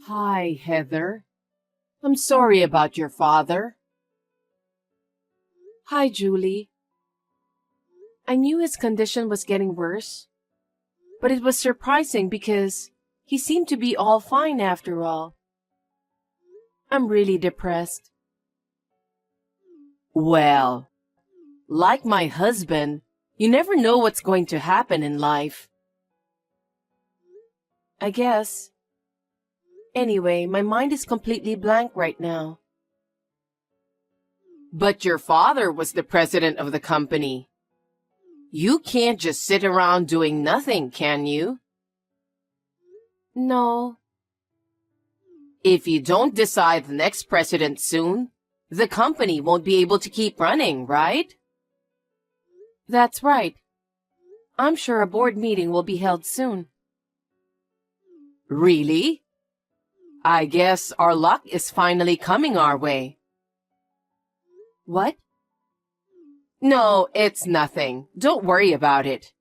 Hi, Heather. I'm sorry about your father. Hi, Julie. I knew his condition was getting worse, but it was surprising because he seemed to be all fine after all. I'm really depressed. Well, like my husband, you never know what's going to happen in life. I guess. Anyway, my mind is completely blank right now. But your father was the president of the company. You can't just sit around doing nothing, can you? No. If you don't decide the next president soon, the company won't be able to keep running, right? That's right. I'm sure a board meeting will be held soon. Really? I guess our luck is finally coming our way. What? No, it's nothing. Don't worry about it.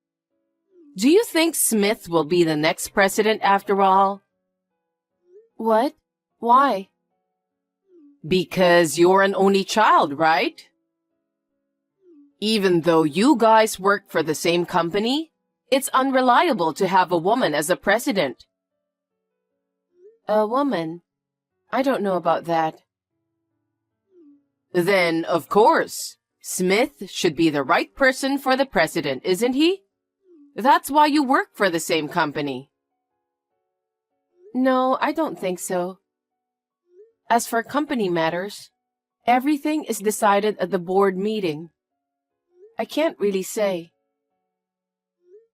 Do you think Smith will be the next president after all? What? Why? Because you're an only child, right? Even though you guys work for the same company, it's unreliable to have a woman as a president. A woman? I don't know about that. Then, of course, Smith should be the right person for the president, isn't he? That's why you work for the same company. No, I don't think so. As for company matters, everything is decided at the board meeting. I can't really say.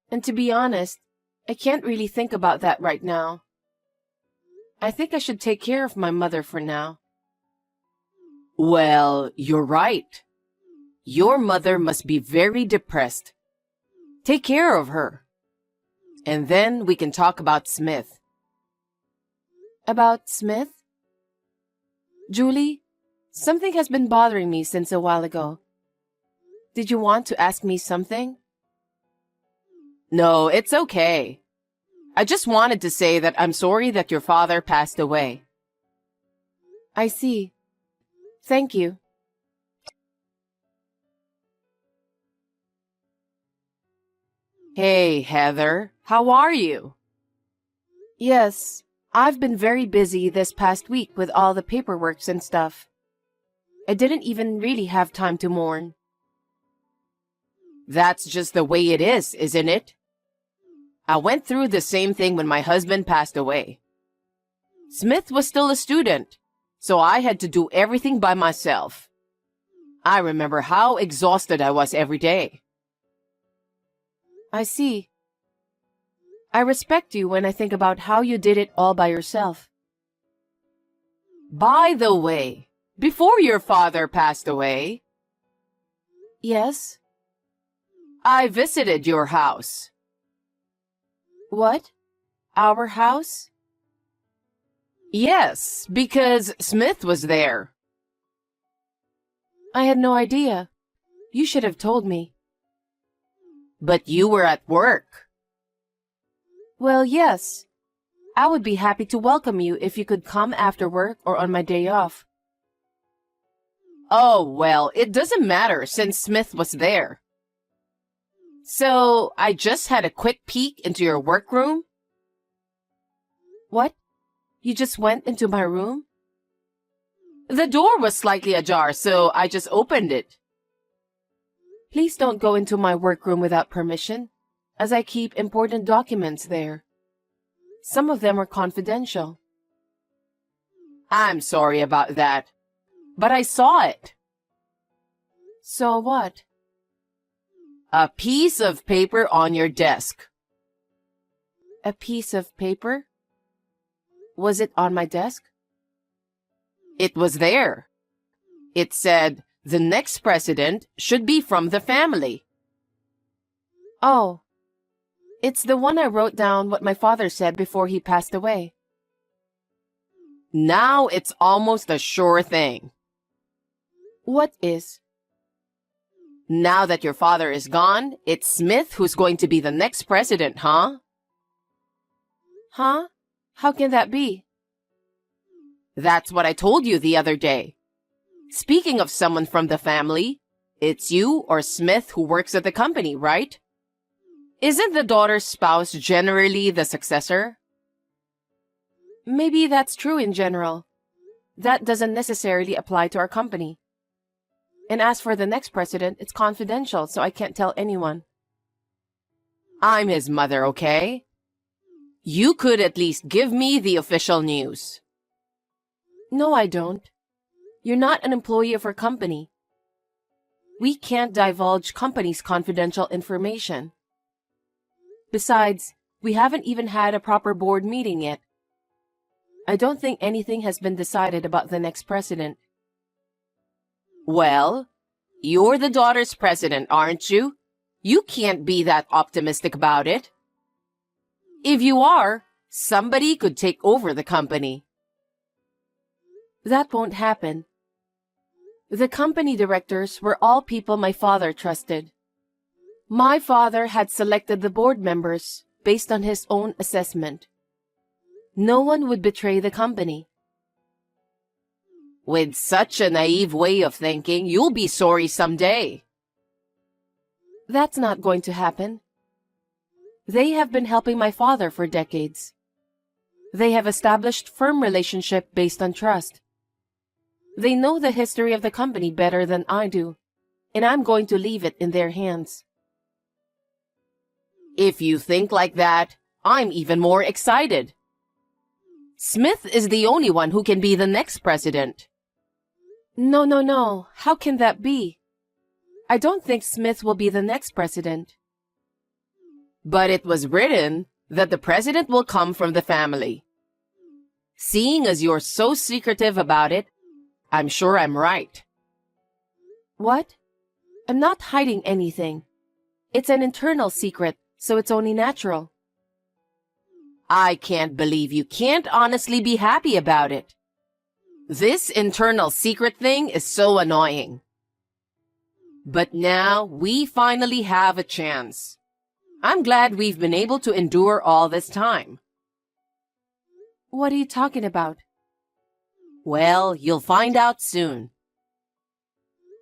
And to be honest, I can't really think about that right now. I think I should take care of my mother for now. Well, you're right. Your mother must be very depressed. Take care of her. And then we can talk about Smith. About Smith? Julie, something has been bothering me since a while ago. Did you want to ask me something? No, it's okay. I just wanted to say that I'm sorry that your father passed away. I see. Thank you. Hey, Heather, how are you? Yes, I've been very busy this past week with all the paperwork and stuff. I didn't even really have time to mourn. That's just the way it is, isn't it? I went through the same thing when my husband passed away. Smith was still a student, so I had to do everything by myself. I remember how exhausted I was every day. I see. I respect you when I think about how you did it all by yourself. By the way, before your father passed away, Yes? I visited your house. What? Our house? Yes, because Smith was there. I had no idea. You should have told me. But you were at work. Well, yes. I would be happy to welcome you if you could come after work or on my day off. Oh, well, it doesn't matter since Smith was there. So, I just had a quick peek into your workroom. What? You just went into my room? The door was slightly ajar, so I just opened it. Please don't go into my workroom without permission, as I keep important documents there. Some of them are confidential. I'm sorry about that, but I saw it. So what? A piece of paper on your desk. A piece of paper? Was it on my desk? It was there. It said, the next president should be from the family. Oh. It's the one I wrote down what my father said before he passed away. Now it's almost a sure thing. What is? Now that your father is gone, it's Smith who's going to be the next president, huh? Huh? How can that be? That's what I told you the other day. Speaking of someone from the family, it's you or Smith who works at the company, right? Isn't the daughter's spouse generally the successor? Maybe that's true in general. That doesn't necessarily apply to our company. And as for the next president, it's confidential, so I can't tell anyone. I'm his mother, okay? You could at least give me the official news. No, I don't. You're not an employee of our company. We can't divulge company's confidential information. Besides, we haven't even had a proper board meeting yet. I don't think anything has been decided about the next president. Well, you're the daughter's president, aren't you? You can't be that optimistic about it. If you are, somebody could take over the company. That won't happen. The company directors were all people my father trusted. My father had selected the board members based on his own assessment. No one would betray the company. With such a naive way of thinking, you'll be sorry someday. That's not going to happen. They have been helping my father for decades. They have established firm relationship based on trust. They know the history of the company better than I do, and I'm going to leave it in their hands. If you think like that, I'm even more excited. Smith is the only one who can be the next president. No. How can that be? I don't think Smith will be the next president. But it was written that the president will come from the family. Seeing as you're so secretive about it, I'm sure I'm right. What? I'm not hiding anything. It's an internal secret, so it's only natural. I can't believe you can't honestly be happy about it. This internal secret thing is so annoying. But now we finally have a chance. I'm glad we've been able to endure all this time. What are you talking about? Well, you'll find out soon.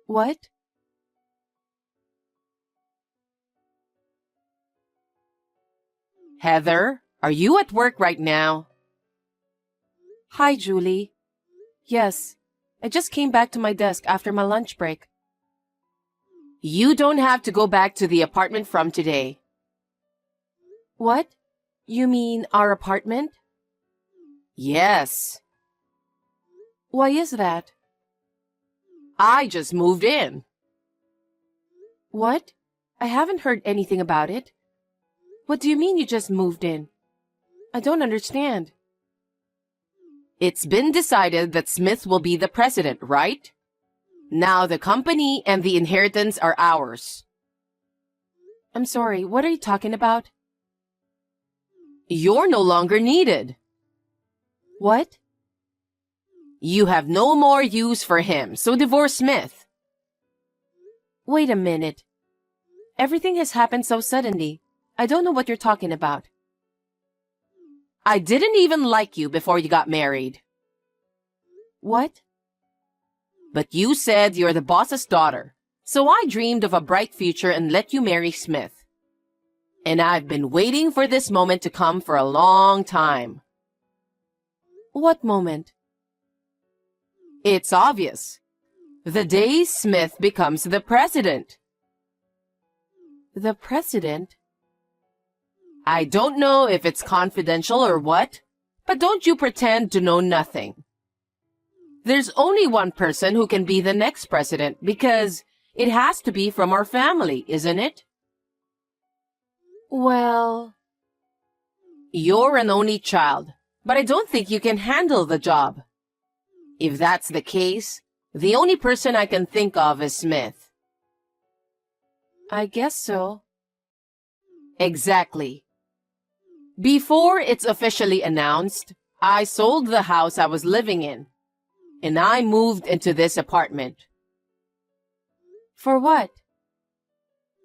What? Heather, are you at work right now? Hi, Julie. Yes, I just came back to my desk after my lunch break. You don't have to go back to the apartment from today. What? You mean our apartment? Yes. Why is that? I just moved in. What? I haven't heard anything about it. What do you mean you just moved in? I don't understand. It's been decided that Smith will be the president, right? Now the company and the inheritance are ours. I'm sorry, what are you talking about? You're no longer needed. What? You have no more use for him, so divorce Smith. Wait a minute. Everything has happened so suddenly. I don't know what you're talking about. I didn't even like you before you got married. What? But you said you're the boss's daughter, so I dreamed of a bright future and let you marry Smith. And I've been waiting for this moment to come for a long time. What moment? It's obvious. The day Smith becomes the president. The president? I don't know if it's confidential or what, but don't you pretend to know nothing. There's only one person who can be the next president because it has to be from our family, isn't it? Well... You're an only child, but I don't think you can handle the job. If that's the case, the only person I can think of is Smith. I guess so. Exactly. Before it's officially announced, I sold the house I was living in, and I moved into this apartment. For what?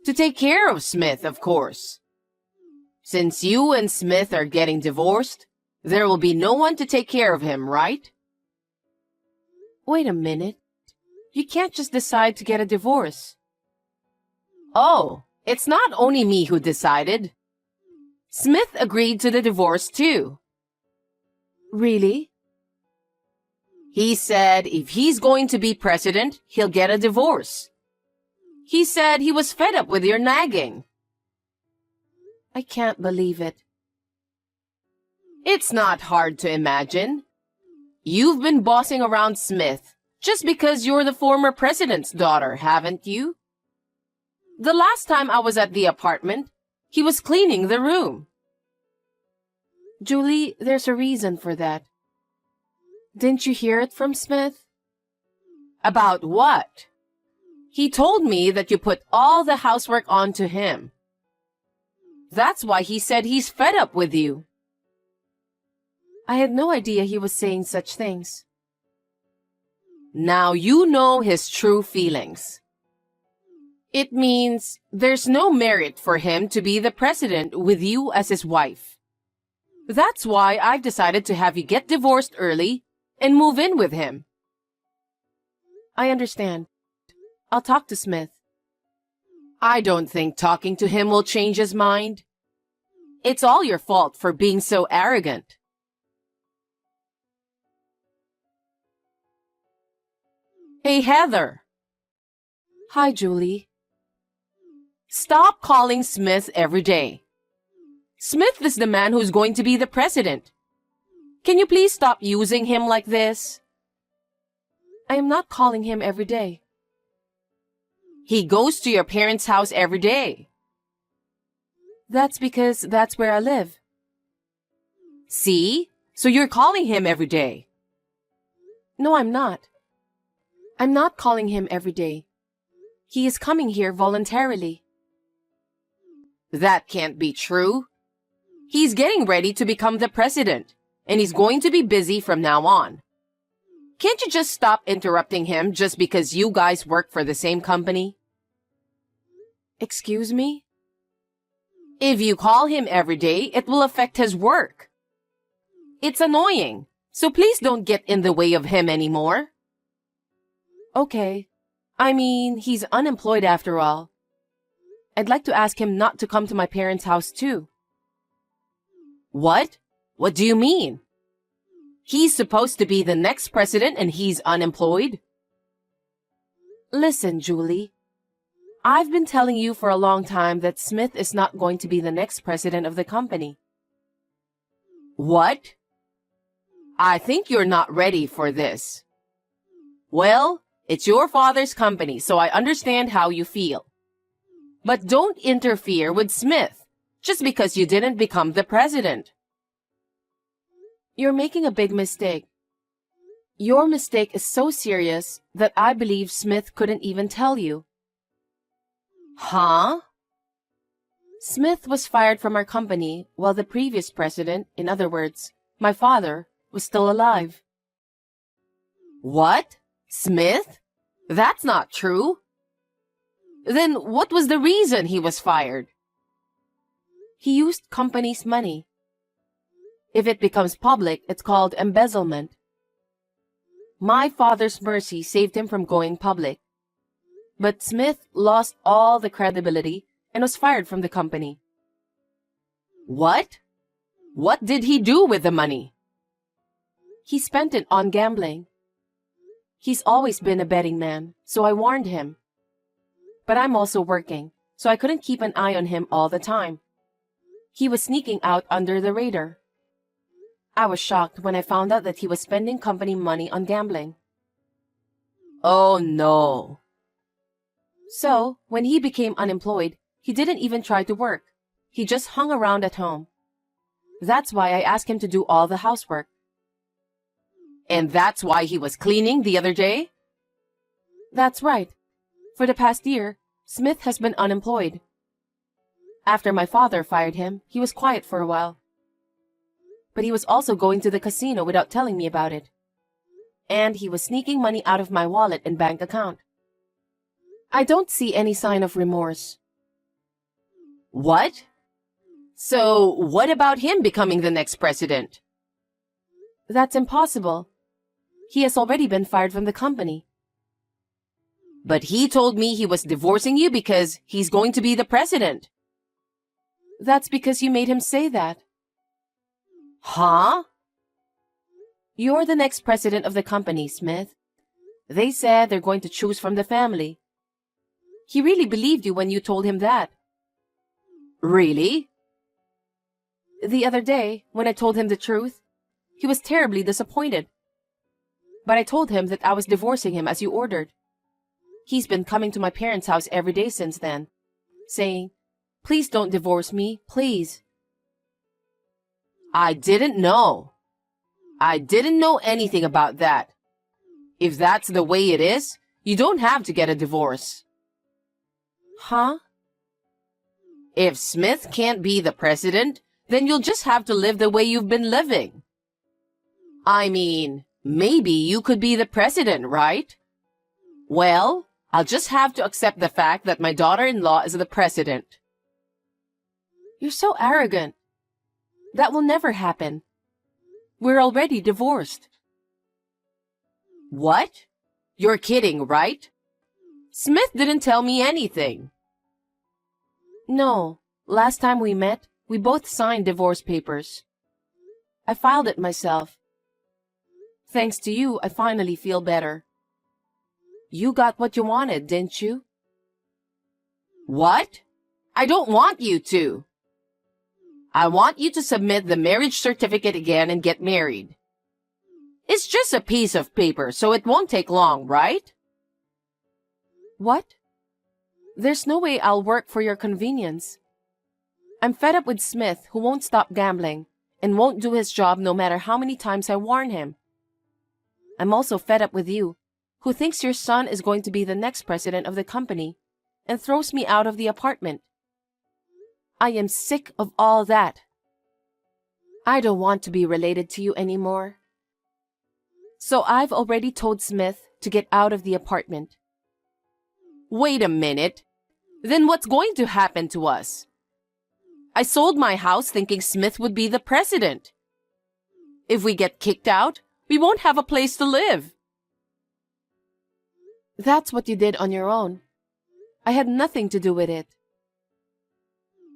To take care of Smith, of course. Since you and Smith are getting divorced, there will be no one to take care of him, right? Wait a minute. You can't just decide to get a divorce. Oh, it's not only me who decided. Smith agreed to the divorce too. Really? He said if he's going to be president, he'll get a divorce. He said he was fed up with your nagging. I can't believe it. It's not hard to imagine. You've been bossing around Smith just because you're the former president's daughter, haven't you? The last time I was at the apartment, he was cleaning the room. Julie, there's a reason for that. Didn't you hear it from Smith? About what? He told me that you put all the housework onto him. That's why he said he's fed up with you. I had no idea he was saying such things. Now you know his true feelings. It means there's no merit for him to be the president with you as his wife. That's why I've decided to have you get divorced early and move in with him. I understand. I'll talk to Smith. I don't think talking to him will change his mind. It's all your fault for being so arrogant. Hey, Heather. Hi, Julie. Stop calling Smith every day. Smith is the man who's going to be the president. Can you please stop using him like this? I am not calling him every day. He goes to your parents' house every day. That's because that's where I live. See? So you're calling him every day. No, I'm not. I'm not calling him every day. He is coming here voluntarily. That can't be true. He's getting ready to become the president, and he's going to be busy from now on. Can't you just stop interrupting him just because you guys work for the same company? Excuse me? If you call him every day, it will affect his work. It's annoying, so please don't get in the way of him anymore. Okay. I mean, he's unemployed after all. I'd like to ask him not to come to my parents' house too. What? What do you mean? He's supposed to be the next president and he's unemployed? Listen, Julie. I've been telling you for a long time that Smith is not going to be the next president of the company. What? I think you're not ready for this. Well, it's your father's company, so I understand how you feel. But don't interfere with Smith just because you didn't become the president. You're making a big mistake. Your mistake is so serious that I believe Smith couldn't even tell you. Huh? Smith was fired from our company while the previous president, in other words, my father, was still alive. What? Smith? That's not true. Then what was the reason he was fired? He used company's money. If it becomes public, it's called embezzlement. My father's mercy saved him from going public. But Smith lost all the credibility and was fired from the company. What? What did he do with the money? He spent it on gambling. He's always been a betting man, so I warned him. But I'm also working, so I couldn't keep an eye on him all the time. He was sneaking out under the radar. I was shocked when I found out that he was spending company money on gambling. Oh no. So, when he became unemployed, he didn't even try to work. He just hung around at home. That's why I asked him to do all the housework. And that's why he was cleaning the other day? That's right. For the past year, Smith has been unemployed. After my father fired him, he was quiet for a while. But he was also going to the casino without telling me about it. And he was sneaking money out of my wallet and bank account. I don't see any sign of remorse. What? So, what about him becoming the next president? That's impossible. He has already been fired from the company. But he told me he was divorcing you because he's going to be the president. That's because you made him say that. Huh? You're the next president of the company, Smith. They said they're going to choose from the family. He really believed you when you told him that. Really? The other day, when I told him the truth, he was terribly disappointed. But I told him that I was divorcing him as you ordered. He's been coming to my parents' house every day since then, saying, "Please don't divorce me, please." I didn't know. I didn't know anything about that. If that's the way it is, you don't have to get a divorce. Huh? If Smith can't be the president, then you'll just have to live the way you've been living. I mean, maybe you could be the president, right? Well, I'll just have to accept the fact that my daughter-in-law is the president. You're so arrogant. That will never happen. We're already divorced. What? You're kidding, right? Smith didn't tell me anything. No, last time we met, we both signed divorce papers. I filed it myself. Thanks to you, I finally feel better. You got what you wanted, didn't you? What? I don't want you to. I want you to submit the marriage certificate again and get married. It's just a piece of paper, so it won't take long, right? What? There's no way I'll work for your convenience. I'm fed up with Smith, who won't stop gambling and won't do his job no matter how many times I warn him. I'm also fed up with you, who thinks your son is going to be the next president of the company and throws me out of the apartment. I am sick of all that. I don't want to be related to you anymore. So I've already told Smith to get out of the apartment. Wait a minute. Then what's going to happen to us? I sold my house thinking Smith would be the president. If we get kicked out, we won't have a place to live. That's what you did on your own. I had nothing to do with it.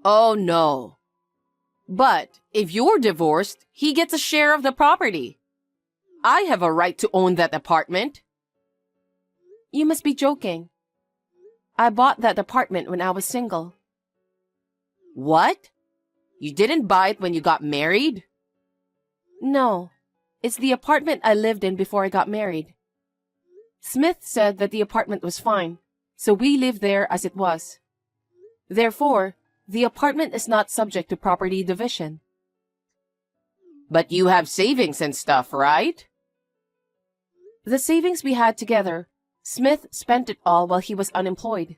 Oh, no. But if you're divorced, he gets a share of the property. I have a right to own that apartment. You must be joking. I bought that apartment when I was single. What? You didn't buy it when you got married? No, it's the apartment I lived in before I got married. Smith said that the apartment was fine, so we lived there as it was. Therefore, the apartment is not subject to property division. But you have savings and stuff, right? The savings we had together, Smith spent it all while he was unemployed.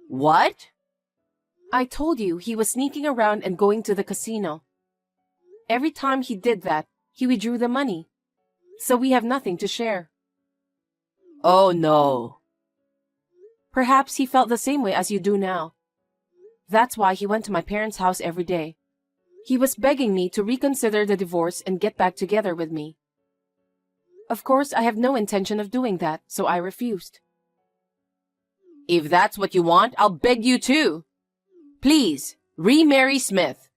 What? I told you he was sneaking around and going to the casino. Every time he did that, he withdrew the money. So we have nothing to share. Oh, no. Perhaps he felt the same way as you do now. That's why he went to my parents' house every day. He was begging me to reconsider the divorce and get back together with me. Of course, I have no intention of doing that, so I refused. If that's what you want, I'll beg you to. Please, remarry Smith.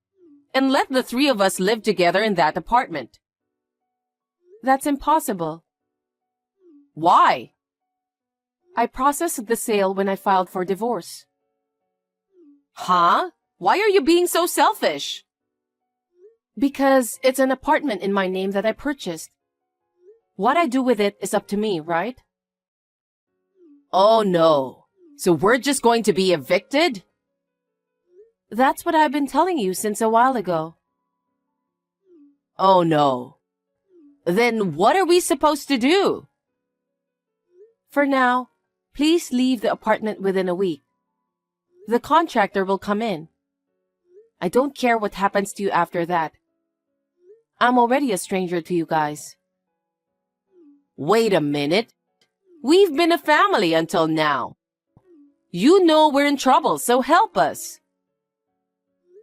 And let the three of us live together in that apartment. That's impossible. Why? I processed the sale when I filed for divorce. Huh? Why are you being so selfish? Because it's an apartment in my name that I purchased. What I do with it is up to me, right? Oh, no. So we're just going to be evicted? That's what I've been telling you since a while ago. Oh, no. Then what are we supposed to do? For now, please leave the apartment within a week. The contractor will come in. I don't care what happens to you after that. I'm already a stranger to you guys. Wait a minute. We've been a family until now. You know we're in trouble, so help us.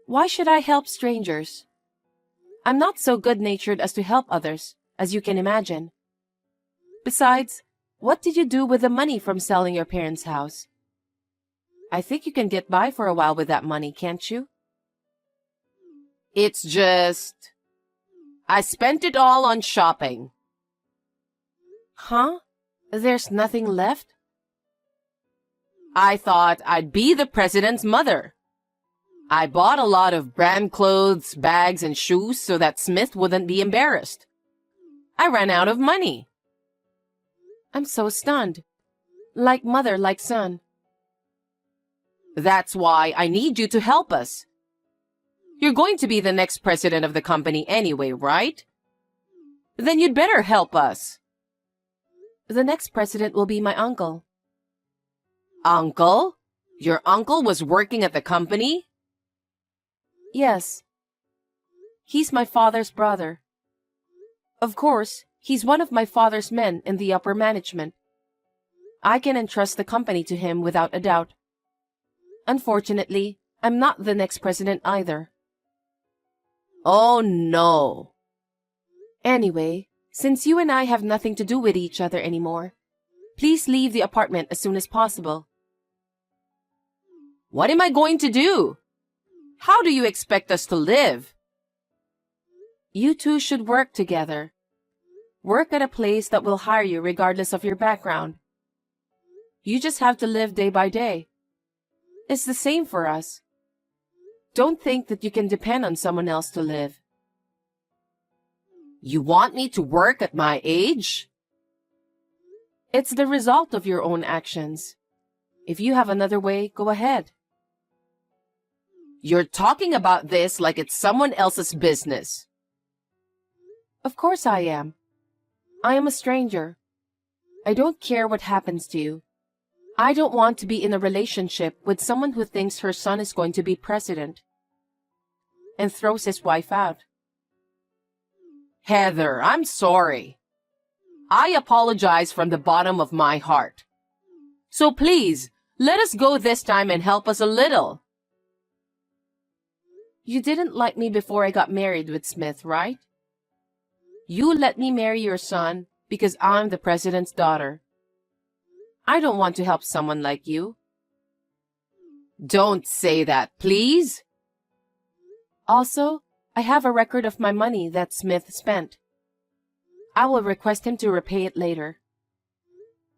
Why should I help strangers? I'm not so good-natured as to help others, as you can imagine. Besides, what did you do with the money from selling your parents' house? I think you can get by for a while with that money, can't you? It's just... I spent it all on shopping. Huh? There's nothing left? I thought I'd be the president's mother. I bought a lot of brand clothes, bags, and shoes so that Smith wouldn't be embarrassed. I ran out of money. I'm so stunned. Like mother, like son. That's why I need you to help us. You're going to be the next president of the company anyway, right? Then you'd better help us. The next president will be my uncle. Uncle? Your uncle was working at the company? Yes. He's my father's brother. Of course, he's one of my father's men in the upper management. I can entrust the company to him without a doubt. Unfortunately, I'm not the next president either. Oh no. Anyway, since you and I have nothing to do with each other anymore, please leave the apartment as soon as possible. What am I going to do? How do you expect us to live? You two should work together. Work at a place that will hire you regardless of your background. You just have to live day by day. It's the same for us. Don't think that you can depend on someone else to live. You want me to work at my age? It's the result of your own actions. If you have another way, go ahead. You're talking about this like it's someone else's business. Of course I am. I am a stranger. I don't care what happens to you. I don't want to be in a relationship with someone who thinks her son is going to be president and throws his wife out. Heather, I'm sorry. I apologize from the bottom of my heart. So please, let us go this time and help us a little. You didn't like me before I got married with Smith, right? You let me marry your son because I'm the president's daughter. I don't want to help someone like you. Don't say that, please. Also, I have a record of my money that Smith spent. I will request him to repay it later.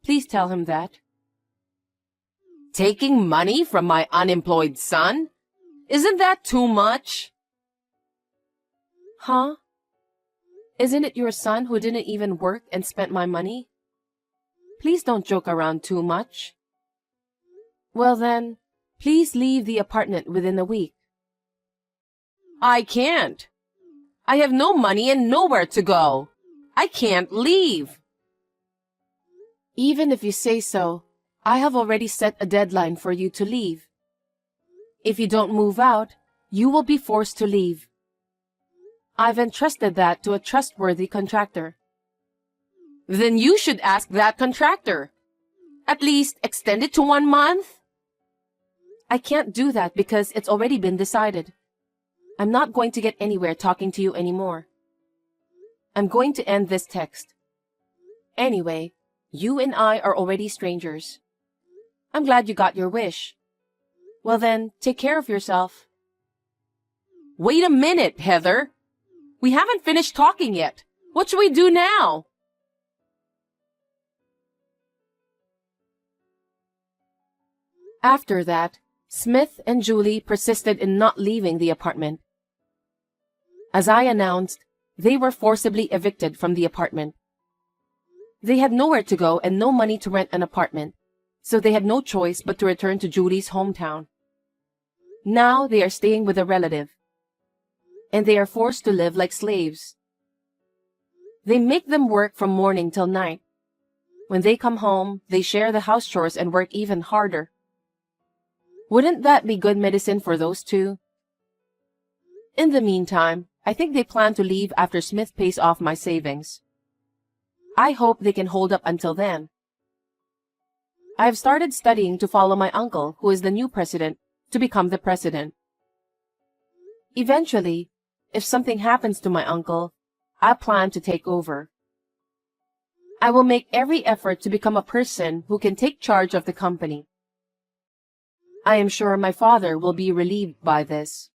Please tell him that. Taking money from my unemployed son? Isn't that too much? Huh? Isn't it your son who didn't even work and spent my money? Please don't joke around too much. Well then, please leave the apartment within a week. I can't. I have no money and nowhere to go. I can't leave. Even if you say so, I have already set a deadline for you to leave. If you don't move out, you will be forced to leave. I've entrusted that to a trustworthy contractor. Then you should ask that contractor. At least extend it to 1 month. I can't do that because it's already been decided. I'm not going to get anywhere talking to you anymore. I'm going to end this text. Anyway, you and I are already strangers. I'm glad you got your wish. Well then, take care of yourself. Wait a minute, Heather. We haven't finished talking yet. What should we do now? After that, Smith and Julie persisted in not leaving the apartment. As I announced, they were forcibly evicted from the apartment. They had nowhere to go and no money to rent an apartment, so they had no choice but to return to Julie's hometown. Now they are staying with a relative, and they are forced to live like slaves. They make them work from morning till night. When they come home, they share the house chores and work even harder. Wouldn't that be good medicine for those two? In the meantime, I think they plan to leave after Smith pays off my savings. I hope they can hold up until then. I have started studying to follow my uncle, who is the new president, to become the president. Eventually, if something happens to my uncle, I plan to take over. I will make every effort to become a person who can take charge of the company. I am sure my father will be relieved by this.